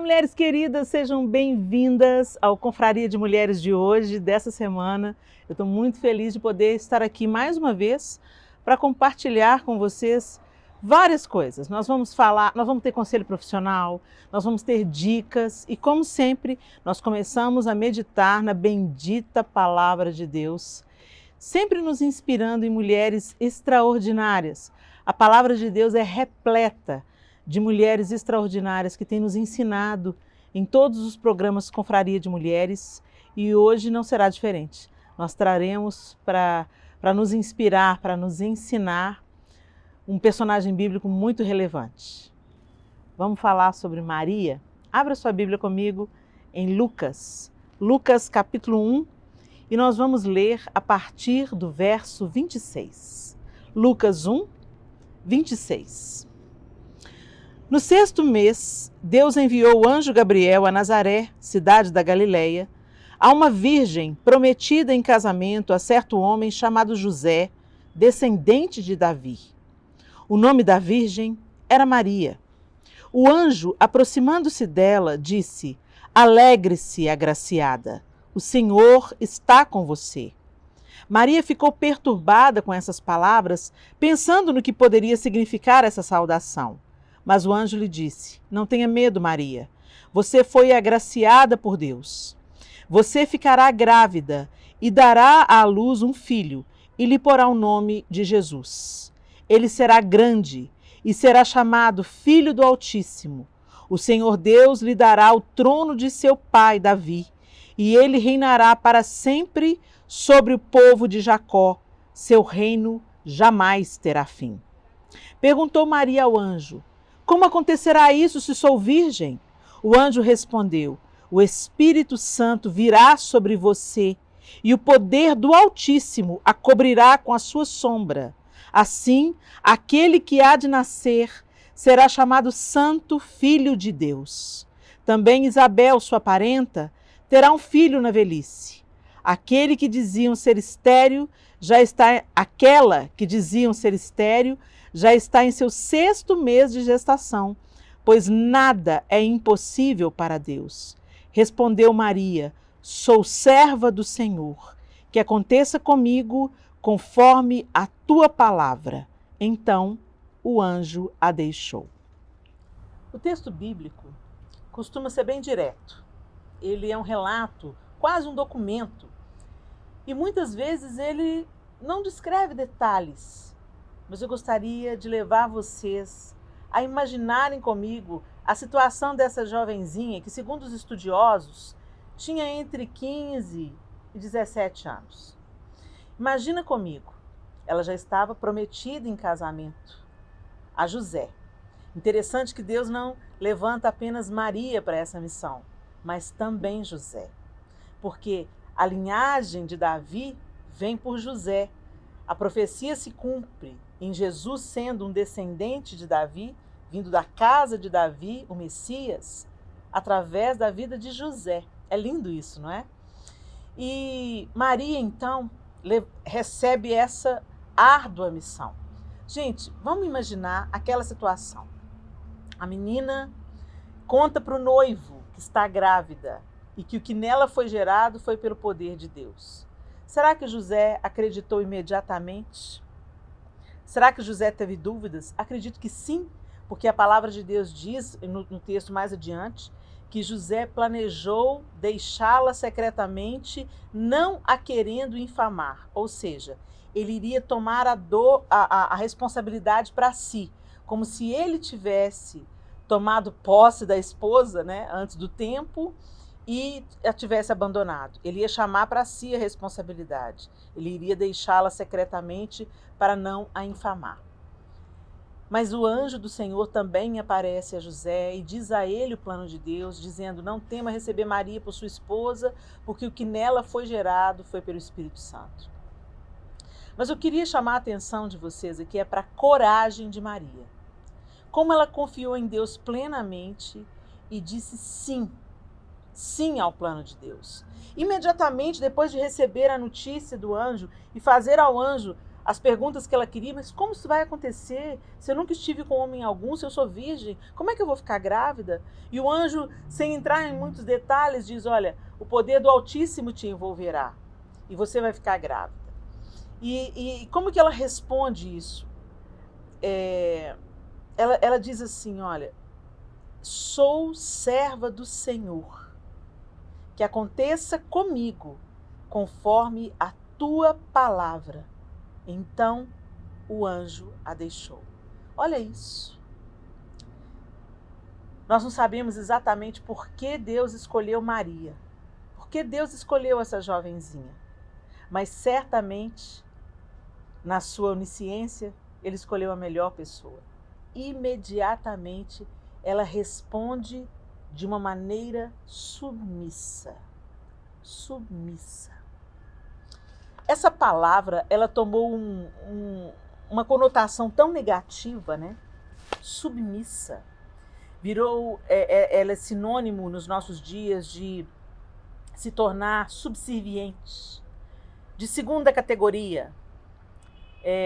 mulheres queridas, sejam bem-vindas ao Confraria de Mulheres de hoje, dessa semana. Eu estou muito feliz de poder estar aqui mais uma vez para compartilhar com vocês várias coisas. Nós vamos ter conselho profissional, nós vamos ter dicas e, como sempre, nós começamos a meditar na bendita Palavra de Deus, sempre nos inspirando em mulheres extraordinárias. A Palavra de Deus é repleta de mulheres extraordinárias que têm nos ensinado em todos os programas Confraria de Mulheres, e hoje não será diferente. Nós traremos para nos inspirar, para nos ensinar, um personagem bíblico muito relevante. Vamos falar sobre Maria? Abra sua Bíblia comigo em Lucas capítulo 1, e nós vamos ler a partir do verso 26. Lucas 1, 26. No 6º mês, Deus enviou o anjo Gabriel a Nazaré, cidade da Galileia, a uma virgem prometida em casamento a certo homem chamado José, descendente de Davi. O nome da virgem era Maria. O anjo, aproximando-se dela, disse: "Alegre-se, agraciada, o Senhor está com você." Maria ficou perturbada com essas palavras, pensando no que poderia significar essa saudação. Mas o anjo lhe disse: "Não tenha medo, Maria. Você foi agraciada por Deus. Você ficará grávida e dará à luz um filho e lhe porá o nome de Jesus. Ele será grande e será chamado Filho do Altíssimo. O Senhor Deus lhe dará o trono de seu pai Davi, e ele reinará para sempre sobre o povo de Jacó. Seu reino jamais terá fim." Perguntou Maria ao anjo: "Como acontecerá isso se sou virgem?" O anjo respondeu: "O Espírito Santo virá sobre você e o poder do Altíssimo a cobrirá com a sua sombra. Assim, aquele que há de nascer será chamado Santo Filho de Deus. Também Isabel, sua parenta, terá um filho na velhice. Aquela que diziam ser estéril já está em seu 6º mês de gestação, pois nada é impossível para Deus." Respondeu Maria: "Sou serva do Senhor, que aconteça comigo conforme a tua palavra." Então o anjo a deixou. O texto bíblico costuma ser bem direto. Ele é um relato, quase um documento, e muitas vezes ele não descreve detalhes. Mas eu gostaria de levar vocês a imaginarem comigo a situação dessa jovenzinha que, segundo os estudiosos, tinha entre 15 e 17 anos. Imagina comigo, ela já estava prometida em casamento a José. Interessante que Deus não levanta apenas Maria para essa missão, mas também José. Porque a linhagem de Davi vem por José. A profecia se cumpre em Jesus sendo um descendente de Davi, vindo da casa de Davi, o Messias, através da vida de José. É lindo isso, não é? E Maria, então, recebe essa árdua missão. Gente, vamos imaginar aquela situação. A menina conta para o noivo que está grávida e que o que nela foi gerado foi pelo poder de Deus. Será que José acreditou imediatamente? Será que José teve dúvidas? Acredito que sim, porque a palavra de Deus diz, no texto mais adiante, que José planejou deixá-la secretamente, não a querendo infamar. Ou seja, ele iria tomar a responsabilidade para si, como se ele tivesse tomado posse da esposa, né, antes do tempo, e a tivesse abandonado. Ele ia chamar para si a responsabilidade. Ele iria deixá-la secretamente para não a infamar. Mas o anjo do Senhor também aparece a José e diz a ele o plano de Deus, dizendo: "Não tema receber Maria por sua esposa, porque o que nela foi gerado foi pelo Espírito Santo." Mas eu queria chamar a atenção de vocês aqui para a coragem de Maria. Como ela confiou em Deus plenamente e disse sim ao plano de Deus. Imediatamente depois de receber a notícia do anjo e fazer ao anjo as perguntas que ela queria, mas como isso vai acontecer? Se eu nunca estive com homem algum, se eu sou virgem, como é que eu vou ficar grávida? E o anjo, sem entrar em muitos detalhes, diz, olha, o poder do Altíssimo te envolverá e você vai ficar grávida. E como que ela responde isso? Ela diz assim, olha, sou serva do Senhor, que aconteça comigo conforme a tua palavra. Então o anjo a deixou. Olha isso. Nós não sabemos exatamente por que Deus escolheu Maria, por que Deus escolheu essa jovenzinha, mas certamente, na sua onisciência, ele escolheu a melhor pessoa. Imediatamente ela responde de uma maneira submissa. Submissa. Essa palavra, ela tomou uma conotação tão negativa, né? Submissa. Virou, ela é sinônimo nos nossos dias de se tornar subserviente, de segunda categoria,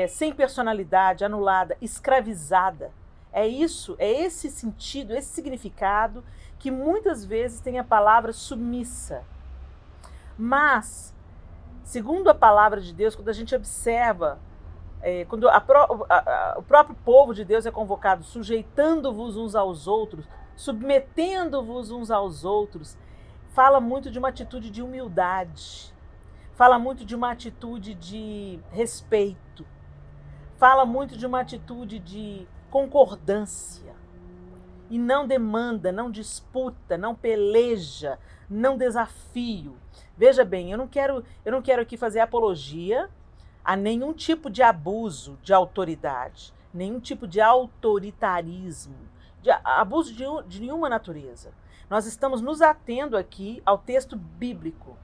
sem personalidade, anulada, escravizada. É esse sentido, esse significado que muitas vezes tem a palavra submissa. Mas, segundo a palavra de Deus, quando a gente observa, quando o próprio povo de Deus é convocado, sujeitando-vos uns aos outros, submetendo-vos uns aos outros, fala muito de uma atitude de humildade, fala muito de uma atitude de respeito, fala muito de uma atitude de concordância. E não demanda, não disputa, não peleja, não desafio. Veja bem, eu não quero aqui fazer apologia a nenhum tipo de abuso de autoridade, nenhum tipo de autoritarismo, de abuso de nenhuma natureza. Nós estamos nos atendo aqui ao texto bíblico.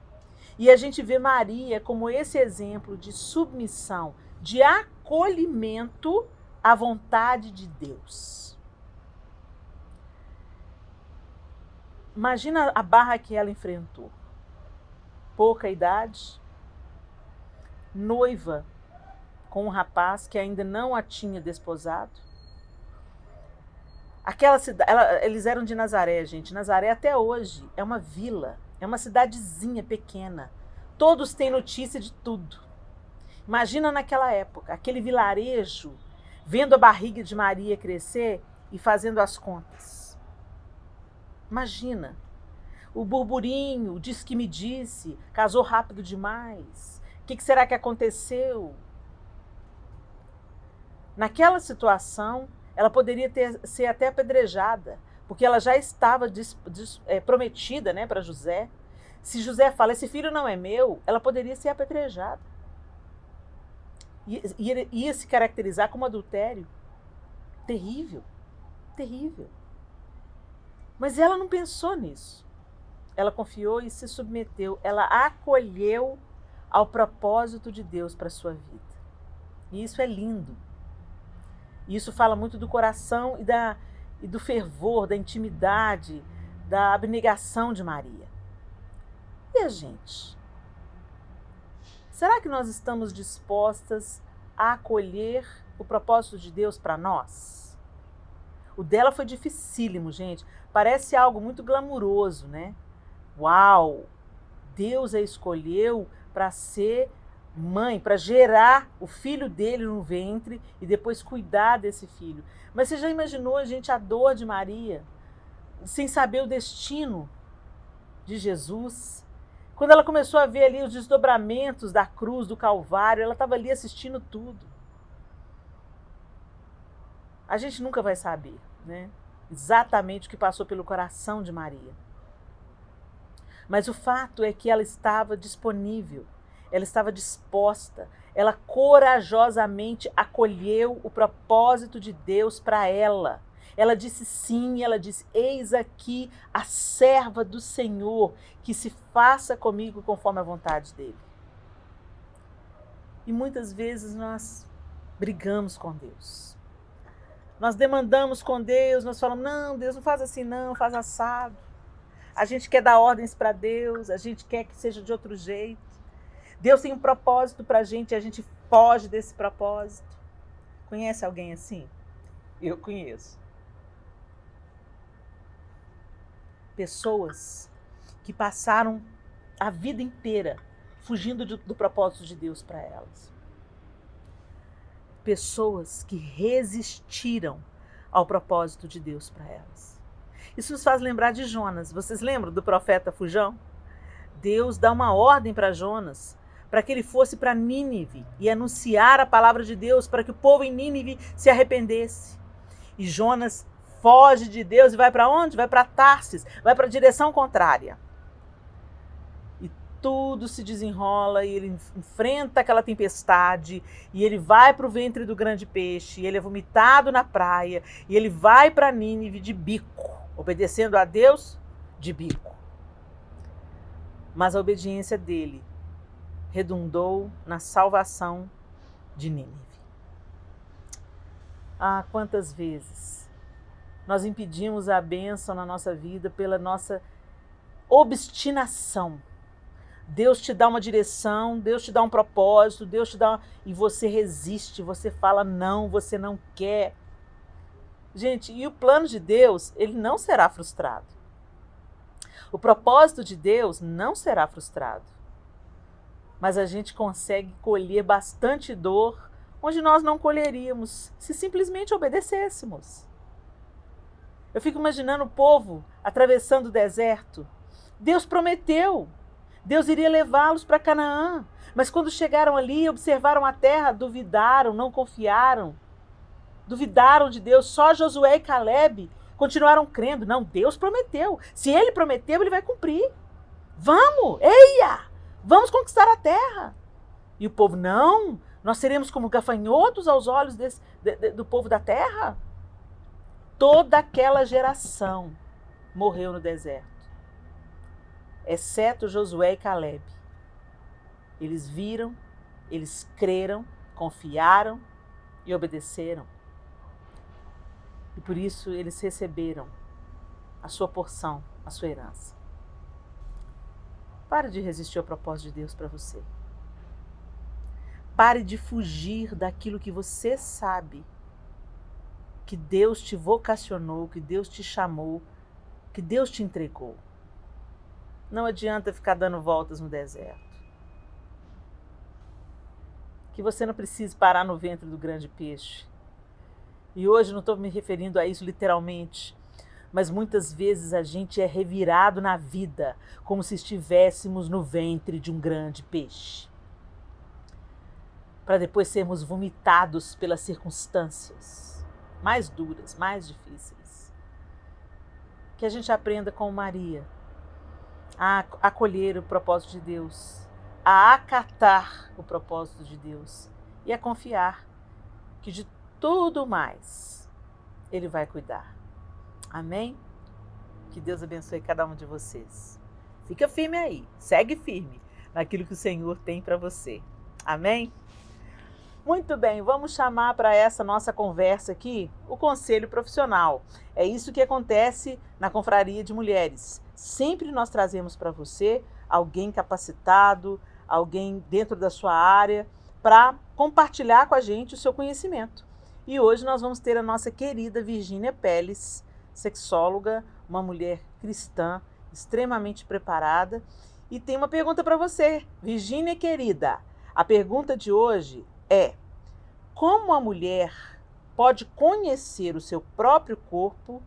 E a gente vê Maria como esse exemplo de submissão, de acolhimento à vontade de Deus. Imagina a barra que ela enfrentou. Pouca idade, noiva com um rapaz que ainda não a tinha desposado. Aquela cidade, eles eram de Nazaré, gente. Nazaré até hoje é uma vila, é uma cidadezinha pequena. Todos têm notícia de tudo. Imagina naquela época, aquele vilarejo, vendo a barriga de Maria crescer e fazendo as contas. Imagina. O burburinho, diz que me disse, casou rápido demais. O que será que aconteceu? Naquela situação, ela poderia ser até apedrejada, porque ela já estava prometida, né, para José. Se José fala, esse filho não é meu, ela poderia ser apedrejada. Ia se caracterizar como adultério. Terrível, terrível. Mas ela não pensou nisso. Ela confiou e se submeteu. Ela acolheu ao propósito de Deus para a sua vida. E isso é lindo. E isso fala muito do coração e do fervor, da intimidade, da abnegação de Maria. E a gente? Será que nós estamos dispostas a acolher o propósito de Deus para nós? O dela foi dificílimo, gente. Parece algo muito glamuroso, né? Uau! Deus a escolheu para ser mãe, para gerar o filho dele no ventre e depois cuidar desse filho. Mas você já imaginou, gente, a dor de Maria, sem saber o destino de Jesus? Quando ela começou a ver ali os desdobramentos da cruz, do Calvário, ela estava ali assistindo tudo. A gente nunca vai saber, né? Exatamente o que passou pelo coração de Maria. Mas o fato é que ela estava disponível, ela estava disposta, ela corajosamente acolheu o propósito de Deus para ela. Ela disse sim, ela disse, eis aqui a serva do Senhor, que se faça comigo conforme a vontade dele. E muitas vezes nós brigamos com Deus. Nós demandamos com Deus, nós falamos, não, Deus não faz assim não, faz assado. A gente quer dar ordens para Deus, a gente quer que seja de outro jeito. Deus tem um propósito para a gente foge desse propósito. Conhece alguém assim? Eu conheço. Pessoas que passaram a vida inteira fugindo do propósito de Deus para elas. Pessoas que resistiram ao propósito de Deus para elas. Isso nos faz lembrar de Jonas. Vocês lembram do profeta fujão? Deus dá uma ordem para Jonas, para que ele fosse para Nínive e anunciar a palavra de Deus, para que o povo em Nínive se arrependesse. E Jonas foge de Deus e vai para onde? Vai para Tarsis, vai para a direção contrária. E tudo se desenrola e ele enfrenta aquela tempestade e ele vai para o ventre do grande peixe, e ele é vomitado na praia e ele vai para Nínive de bico, obedecendo a Deus de bico. Mas a obediência dele redundou na salvação de Nínive. Ah, quantas vezes nós impedimos a bênção na nossa vida pela nossa obstinação. Deus te dá uma direção, Deus te dá um propósito, Deus te dá e você resiste, você fala não, você não quer. Gente, e o plano de Deus, ele não será frustrado. O propósito de Deus não será frustrado. Mas a gente consegue colher bastante dor onde nós não colheríamos se simplesmente obedecêssemos. Eu fico imaginando o povo atravessando o deserto. Deus prometeu. Deus iria levá-los para Canaã. Mas quando chegaram ali e observaram a terra, duvidaram, não confiaram. Duvidaram de Deus. Só Josué e Caleb continuaram crendo. Não, Deus prometeu. Se ele prometeu, ele vai cumprir. Vamos, eia! Vamos conquistar a terra. E o povo, não, nós seremos como gafanhotos aos olhos do povo da terra. Toda aquela geração morreu no deserto, exceto Josué e Caleb. Eles viram, eles creram, confiaram e obedeceram. E por isso eles receberam a sua porção, a sua herança. Pare de resistir ao propósito de Deus para você. Pare de fugir daquilo que você sabe que Deus te vocacionou, que Deus te chamou, que Deus te entregou. Não adianta ficar dando voltas no deserto. Que você não precise parar no ventre do grande peixe. E hoje não estou me referindo a isso literalmente, mas muitas vezes a gente é revirado na vida como se estivéssemos no ventre de um grande peixe, para depois sermos vomitados pelas circunstâncias mais duras, mais difíceis. Que a gente aprenda com Maria a acolher o propósito de Deus, a acatar o propósito de Deus e a confiar que de tudo mais Ele vai cuidar. Amém? Que Deus abençoe cada um de vocês. Fica firme aí, segue firme naquilo que o Senhor tem para você. Amém? Muito bem, vamos chamar para essa nossa conversa aqui o conselho profissional. É isso que acontece na Confraria de Mulheres. Sempre nós trazemos para você alguém capacitado, alguém dentro da sua área, para compartilhar com a gente o seu conhecimento. E hoje nós vamos ter a nossa querida Virgínia Pelles, sexóloga, uma mulher cristã, extremamente preparada. E tem uma pergunta para você, Virgínia querida. A pergunta de hoje é: como a mulher pode conhecer o seu próprio corpo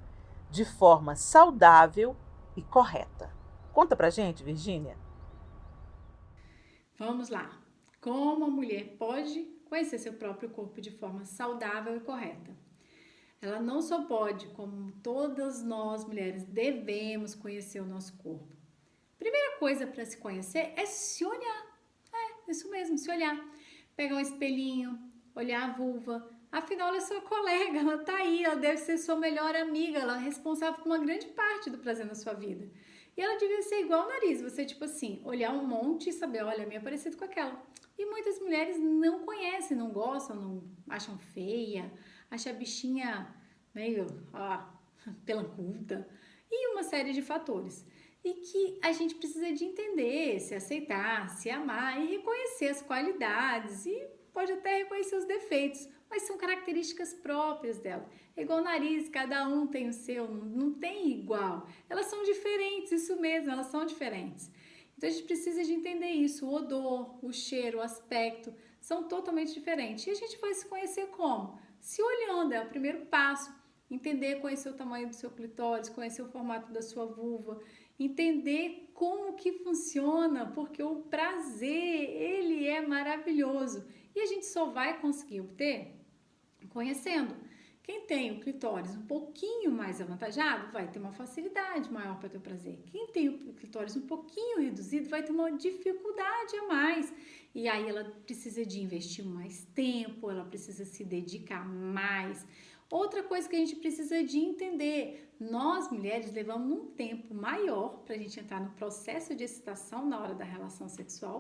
de forma saudável e correta? Conta pra gente, Virgínia. Vamos lá. Como a mulher pode conhecer seu próprio corpo de forma saudável e correta? Ela não só pode, como todas nós mulheres devemos conhecer o nosso corpo. Primeira coisa para se conhecer é se olhar. É, isso mesmo, se olhar. Pegar um espelhinho, olhar a vulva. Afinal, ela é sua colega, ela tá aí, ela deve ser sua melhor amiga, ela é responsável por uma grande parte do prazer na sua vida. E ela devia ser igual ao nariz, você tipo assim, olhar um monte e saber, olha, a minha é parecida com aquela. E muitas mulheres não conhecem, não gostam, não acham feia, acham a bichinha meio pelancuda e uma série de fatores. E que a gente precisa de entender, se aceitar, se amar e reconhecer as qualidades e pode até reconhecer os defeitos, mas são características próprias dela. É igual o nariz, cada um tem o seu, não tem igual. Elas são diferentes, isso mesmo, elas são diferentes. Então a gente precisa de entender isso, o odor, o cheiro, o aspecto, são totalmente diferentes. E a gente vai se conhecer como? Se olhando, é o primeiro passo. Entender, conhecer o tamanho do seu clitóris, conhecer o formato da sua vulva, entender como que funciona, porque o prazer, ele é maravilhoso. E a gente só vai conseguir obter conhecendo. Quem tem o clitóris um pouquinho mais avantajado vai ter uma facilidade maior para ter o prazer. Quem tem o clitóris um pouquinho reduzido vai ter uma dificuldade a mais. E aí ela precisa de investir mais tempo, ela precisa se dedicar mais. Outra coisa que a gente precisa de entender, nós mulheres levamos um tempo maior para a gente entrar no processo de excitação na hora da relação sexual,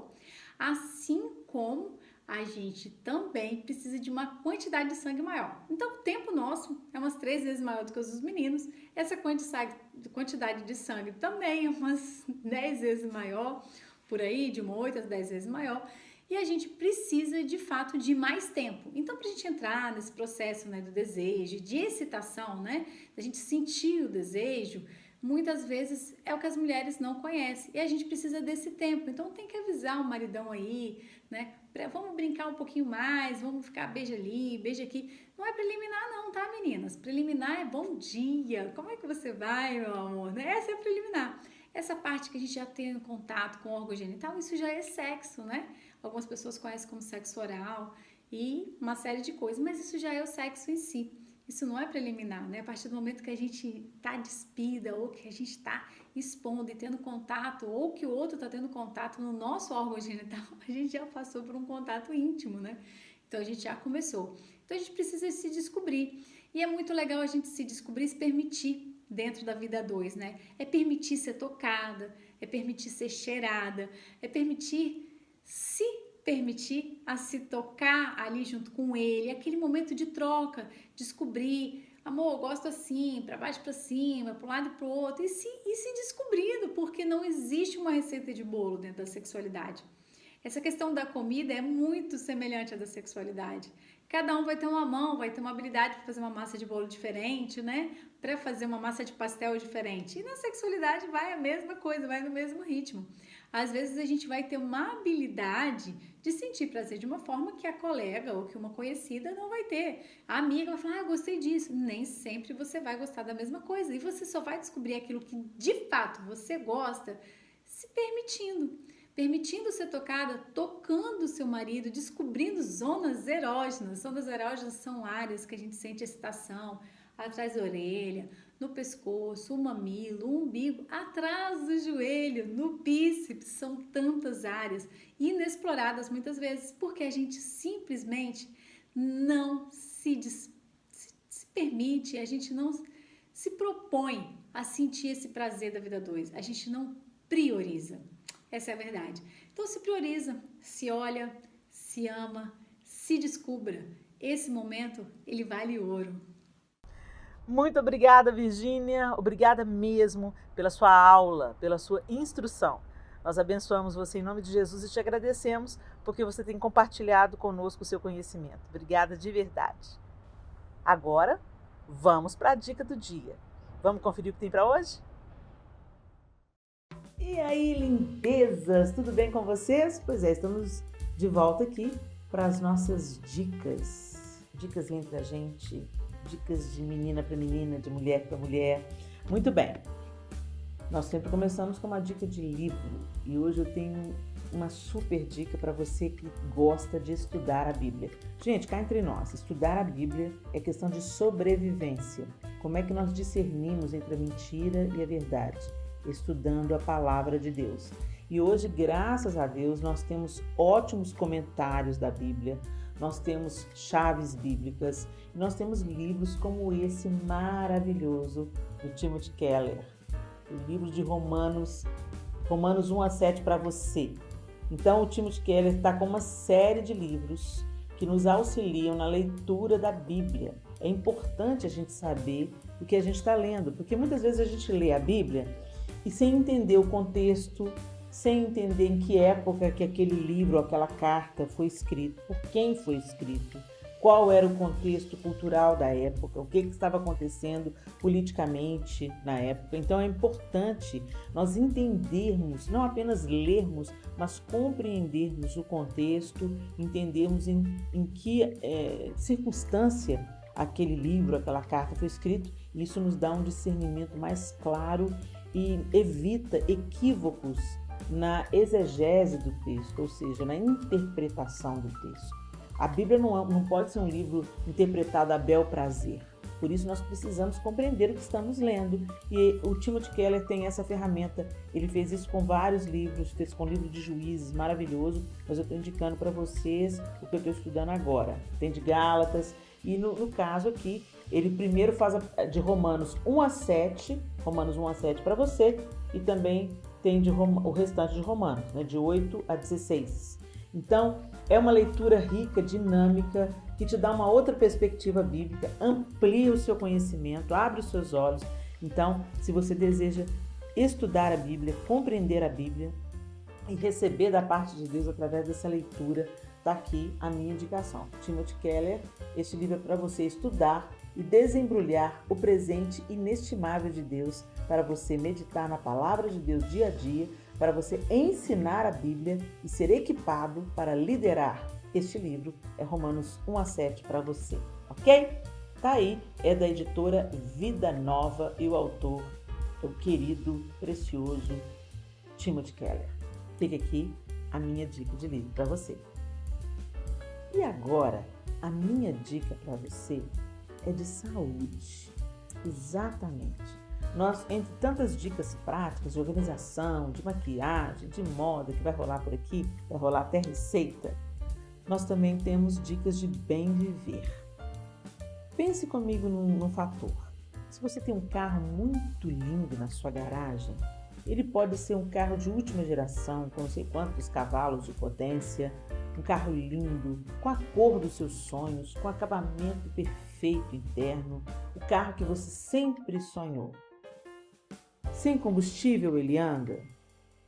assim como a gente também precisa de uma quantidade de sangue maior. Então, o tempo nosso é umas 3 vezes maior do que os dos meninos. Essa quantidade de sangue também é umas 10 vezes maior, por aí, de uma 8 a 10 vezes maior. E a gente precisa, de fato, de mais tempo. Então, para a gente entrar nesse processo, né, do desejo, de excitação, né, da gente sentir o desejo, muitas vezes é o que as mulheres não conhecem. E a gente precisa desse tempo. Então, tem que avisar o maridão aí, né? Vamos brincar um pouquinho mais, vamos ficar beija ali, beija aqui. Não é preliminar não, tá, meninas? Preliminar é bom dia. Como é que você vai, meu amor? Essa é a preliminar. Essa parte que a gente já tem contato com o órgão genital, isso já é sexo, né? Algumas pessoas conhecem como sexo oral e uma série de coisas, mas isso já é o sexo em si. Isso não é preliminar, né? A partir do momento que a gente está despida ou que a gente está expondo e tendo contato ou que o outro está tendo contato no nosso órgão genital, a gente já passou por um contato íntimo, né? Então a gente já começou. Então a gente precisa se descobrir. E é muito legal a gente se descobrir e se permitir dentro da vida a dois, né? É permitir ser tocada, é permitir ser cheirada, é permitir a se tocar ali junto com ele, aquele momento de troca, descobrir, amor, eu gosto assim, para baixo para cima, para um lado e para o outro, e se descobrindo, porque não existe uma receita de bolo dentro da sexualidade. Essa questão da comida é muito semelhante à da sexualidade. Cada um vai ter uma mão, vai ter uma habilidade para fazer uma massa de bolo diferente, né? Para fazer uma massa de pastel diferente. E na sexualidade vai a mesma coisa, vai no mesmo ritmo. Às vezes a gente vai ter uma habilidade de sentir prazer de uma forma que a colega ou que uma conhecida não vai ter. A amiga vai falar, gostei disso. Nem sempre você vai gostar da mesma coisa. E você só vai descobrir aquilo que de fato você gosta se permitindo ser tocada, tocando o seu marido, descobrindo zonas erógenas. Zonas erógenas são áreas que a gente sente excitação, atrás da orelha, no pescoço, o mamilo, o umbigo, atrás do joelho, no bíceps. São tantas áreas inexploradas muitas vezes, porque a gente simplesmente não se permite, a gente não se propõe a sentir esse prazer da vida dois. A gente não prioriza. Essa é a verdade. Então se prioriza, se olha, se ama, se descubra. Esse momento, ele vale ouro. Muito obrigada, Virgínia. Obrigada mesmo pela sua aula, pela sua instrução. Nós abençoamos você em nome de Jesus e te agradecemos porque você tem compartilhado conosco o seu conhecimento. Obrigada de verdade. Agora, vamos para a dica do dia. Vamos conferir o que tem para hoje? E aí, lindezas, tudo bem com vocês? Pois é, estamos de volta aqui para as nossas dicas. Dicas entre a gente, dicas de menina para menina, de mulher para mulher. Muito bem, nós sempre começamos com uma dica de livro e hoje eu tenho uma super dica para você que gosta de estudar a Bíblia. Gente, cá entre nós, estudar a Bíblia é questão de sobrevivência. Como é que nós discernimos entre a mentira e a verdade? Estudando a palavra de Deus. E hoje, graças a Deus, nós temos ótimos comentários da Bíblia, nós temos chaves bíblicas, nós temos livros como esse maravilhoso do Timothy Keller, o livro de Romanos 1 a 7 para você. Então, o Timothy Keller está com uma série de livros que nos auxiliam na leitura da Bíblia. É importante a gente saber o que a gente está lendo, porque muitas vezes a gente lê a Bíblia e sem entender o contexto, sem entender em que época que aquele livro, aquela carta foi escrito, por quem foi escrito, qual era o contexto cultural da época, o que estava acontecendo politicamente na época. Então é importante nós entendermos, não apenas lermos, mas compreendermos o contexto, entendermos em que circunstância aquele livro, aquela carta foi escrito. Isso nos dá um discernimento mais claro e evita equívocos na exegese do texto, ou seja, na interpretação do texto. A Bíblia não pode ser um livro interpretado a bel prazer. Por isso nós precisamos compreender o que estamos lendo. E o Timothy Keller tem essa ferramenta. Ele fez isso com vários livros, fez com o livro de Juízes, maravilhoso. Mas eu estou indicando para vocês o que eu estou estudando agora. Tem de Gálatas. E no caso aqui, ele primeiro faz de Romanos 1 a 7, Romanos 1 a 7 para você. E também tem o restante de Romanos, né, de 8 a 16. Então, é uma leitura rica, dinâmica, que te dá uma outra perspectiva bíblica, amplia o seu conhecimento, abre os seus olhos. Então, se você deseja estudar a Bíblia, compreender a Bíblia e receber da parte de Deus através dessa leitura, está aqui a minha indicação. Timothy Keller, este livro é para você estudar e desembrulhar o presente inestimável de Deus, para você meditar na palavra de Deus dia a dia, para você ensinar a Bíblia e ser equipado para liderar. Este livro é Romanos 1 a 7 para você, ok? Tá aí, é da editora Vida Nova e o autor é o querido, precioso Timothy Keller. Fica aqui a minha dica de livro para você. E agora, a minha dica para você é de saúde. Exatamente. Nós, entre tantas dicas práticas de organização, de maquiagem, de moda que vai rolar por aqui, vai rolar até receita, nós também temos dicas de bem viver. Pense comigo num fator. Se você tem um carro muito lindo na sua garagem, ele pode ser um carro de última geração, com não sei quantos cavalos de potência, um carro lindo, com a cor dos seus sonhos, com acabamento perfeito interno, o carro que você sempre sonhou. Sem combustível ele anda?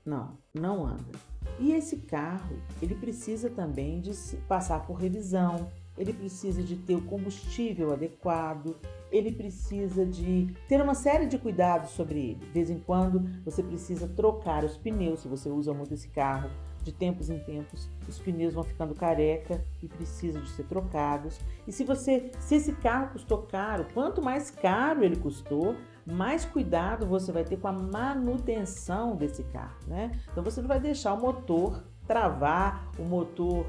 Não, não anda. E esse carro, ele precisa também de passar por revisão, ele precisa de ter o combustível adequado, ele precisa de ter uma série de cuidados sobre ele. De vez em quando você precisa trocar os pneus, se você usa muito esse carro. De tempos em tempos, os pneus vão ficando careca e precisam de ser trocados. E se esse carro custou caro, quanto mais caro ele custou, mais cuidado você vai ter com a manutenção desse carro, né? Então você não vai deixar o motor travar, o motor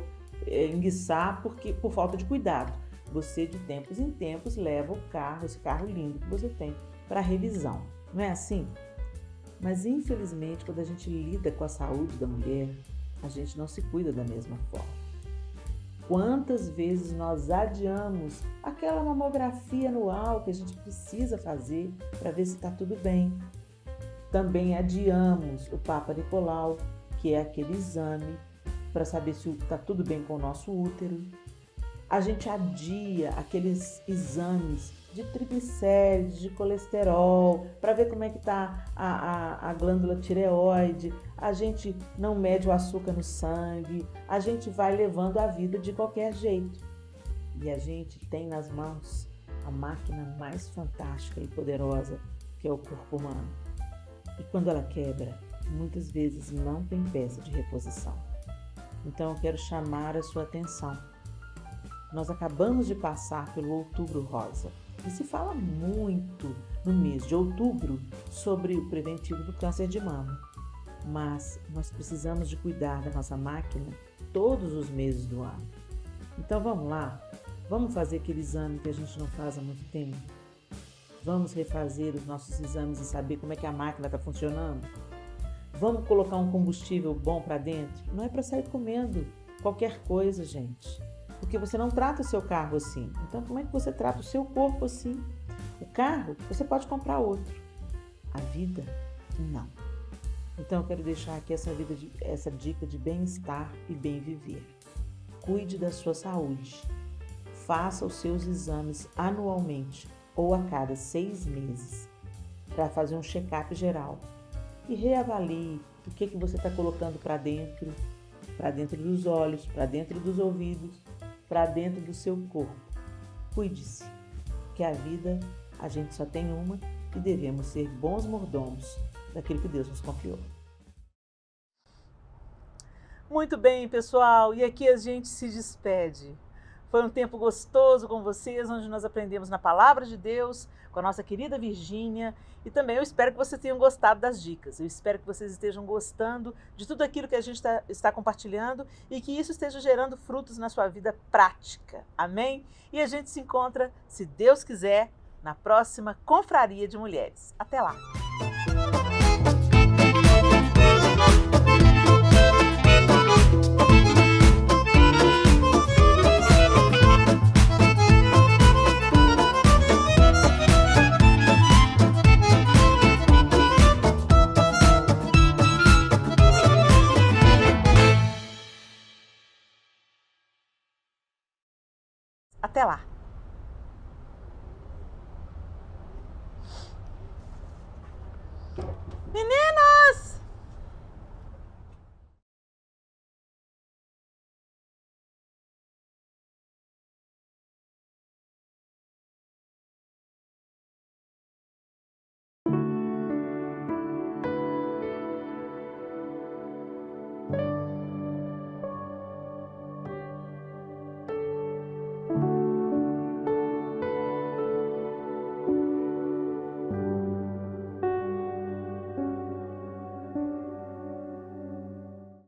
enguiçar por falta de cuidado. Você de tempos em tempos leva o carro, esse carro lindo que você tem, para revisão. Não é assim? Mas infelizmente, quando a gente lida com a saúde da mulher, a gente não se cuida da mesma forma. Quantas vezes nós adiamos aquela mamografia anual que a gente precisa fazer para ver se está tudo bem? Também adiamos o Papa Nicolau, que é aquele exame para saber se está tudo bem com o nosso útero. A gente adia aqueles exames de triglicérides, de colesterol, para ver como é que está a glândula tireoide. A gente não mede o açúcar no sangue, a gente vai levando a vida de qualquer jeito. E a gente tem nas mãos a máquina mais fantástica e poderosa, que é o corpo humano. E quando ela quebra, muitas vezes não tem peça de reposição. Então eu quero chamar a sua atenção. Nós acabamos de passar pelo Outubro Rosa e se fala muito no mês de outubro sobre o preventivo do câncer de mama. Mas nós precisamos de cuidar da nossa máquina todos os meses do ano. Então vamos lá, vamos fazer aquele exame que a gente não faz há muito tempo. Vamos refazer os nossos exames e saber como é que a máquina está funcionando. Vamos colocar um combustível bom para dentro. Não é para sair comendo qualquer coisa, gente. Porque você não trata o seu carro assim. Então, como é que você trata o seu corpo assim? O carro, você pode comprar outro. A vida, não. Então, eu quero deixar aqui essa dica de bem-estar e bem viver. Cuide da sua saúde. Faça os seus exames anualmente ou a cada 6 meses para fazer um check-up geral. E reavalie O que você está colocando para dentro dos olhos, para dentro dos ouvidos, para dentro do seu corpo. Cuide-se, que a vida a gente só tem uma e devemos ser bons mordomos daquilo que Deus nos confiou. Muito bem, pessoal, e aqui a gente se despede. Foi um tempo gostoso com vocês, onde nós aprendemos na Palavra de Deus, com a nossa querida Virgínia, e também eu espero que vocês tenham gostado das dicas. Eu espero que vocês estejam gostando de tudo aquilo que a gente está compartilhando e que isso esteja gerando frutos na sua vida prática. Amém? E a gente se encontra, se Deus quiser, na próxima Confraria de Mulheres. Até lá! Até lá! Menina!